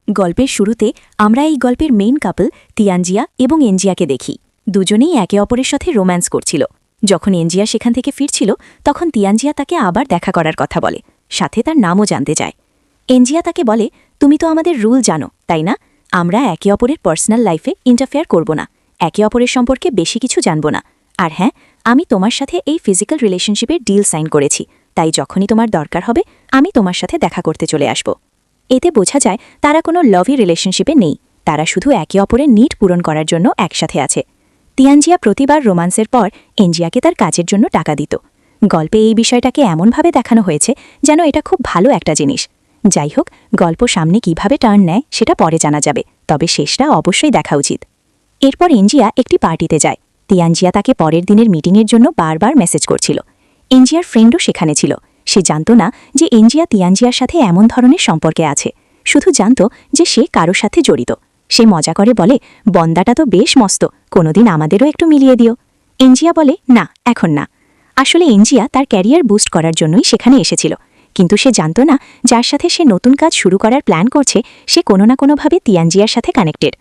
গল্পের শুরুতে আমরা এই গল্পের মেইন কাপল তিয়ানজিয়া এবং এনজিয়াকে দেখি। দুজনেই একে অপরের সাথে রোম্যান্স করছিল। যখন এনজিয়া সেখান থেকে ফিরছিল তখন তিয়ানজিয়া তাকে আবার দেখা করার কথা বলে, সাথে তার নামও জানতে চায়। এনজিয়া তাকে বলে, তুমি তো আমাদের রুল জানো, তাই না? আমরা একে অপরের পার্সোনাল লাইফে ইন্টারফেয়ার করব না, একে অপরের সম্পর্কে বেশি কিছু জানব না। আর হ্যাঁ, আমি তোমার সাথে এই ফিজিক্যাল রিলেশনশিপের ডিল সাইন করেছি, তাই যখনই তোমার দরকার হবে আমি তোমার সাথে দেখা করতে চলে আসব। এতে বোঝা যায় তারা কোনো লাভি রিলেশনশিপে নেই, তারা শুধু একে অপরের নিড পূরণ করার জন্য একসাথে আছে। তিয়ানজিয়া প্রতিবার রোমান্সের পর এনজিয়াকে তার কাজের জন্য টাকা দিত। গল্পে এই বিষয়টাকে এমনভাবে দেখানো হয়েছে যেন এটা খুব ভালো একটা জিনিস। যাই হোক, গল্প সামনে কিভাবে টার্ন নেয় সেটা পরে জানা যাবে, তবে শেষটা অবশ্যই দেখা উচিত। এরপর এনজিয়া একটি পার্টিতে যায়। তিয়ানজিয়া তাকে পরের দিনের মিটিংয়ের জন্য বারবার মেসেজ করছিল। এনজিয়ার ফ্রেন্ডও সেখানে ছিল। সে জানত না যে এনজিয়া তিয়ানজিয়ার সাথে এমন ধরনের সম্পর্কে আছে, শুধু জানত যে সে কারোর সাথে জড়িত। সে মজা করে বলে, বন্দাটা তো বেশ মস্ত, কোনোদিন আমাদেরও একটু মিলিয়ে দিও। এনজিয়া বলে, না, এখন না। আসলে এনজিয়া তার ক্যারিয়ার বুস্ট করার জন্যই সেখানে এসেছিল, কিন্তু সে জানত না যার সাথে সে নতুন কাজ শুরু করার প্ল্যান করছে সে কোনো না কোনোভাবে তিয়ানজিয়ার সাথে কানেক্টেড।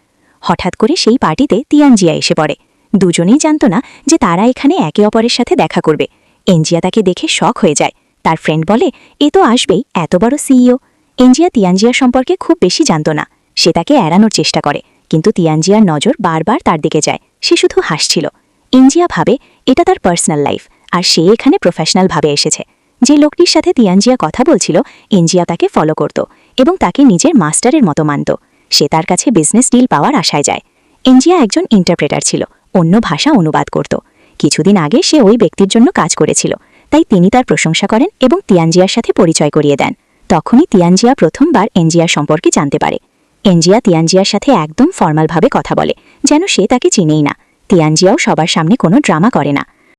হঠাৎ করে সেই পার্টিতে তিয়ানজিয়া এসে পড়ে। দুজনেই জানত না যে তারা এখানে একে অপরের সাথে দেখা করবে। এনজিয়া তাকে দেখে শক হয়ে যায়। তার ফ্রেন্ড বলে, এ তো আসবেই, এত বড় সিইও। এনজিয়া তিয়ানজিয়া সম্পর্কে খুব বেশি জানত না। সে তাকে এড়ানোর চেষ্টা করে, কিন্তু তিয়ানজিয়ার নজর বারবার তার দিকে যায়। সে শুধু হাসছিল। এনজিয়া ভাবে এটা তার পার্সোনাল লাইফ, আর সে এখানে প্রফেশনালভাবে এসেছে। যে লোকটির সাথে তিয়ানজিয়া কথা বলছিল, এনজিয়া তাকে ফলো করত এবং তাকে নিজের মাস্টারের মতো মানত। সে তার কাছে বিজনেস ডিল পাওয়ার আশায় যায়। এনজিয়া একজন ইন্টারপ্রেটার ছিল, অন্য ভাষা অনুবাদ করত। কিছুদিন আগে সে ওই ব্যক্তির জন্য কাজ করেছিল, তাই তিনি তার প্রশংসা করেন এবং তিয়ানজিয়ার সাথে পরিচয় করিয়ে দেন। তখনই তিয়ানজিয়া প্রথমবার এনজিয়ার সম্পর্কে জানতে পারে। এনজিয়া তিয়ানজিয়ার সাথে একদম ফর্মালভাবে কথা বলে, যেন সে তাকে চিনেই না। তিয়ানজিয়াও সবার সামনে কোনো ড্রামা করে না।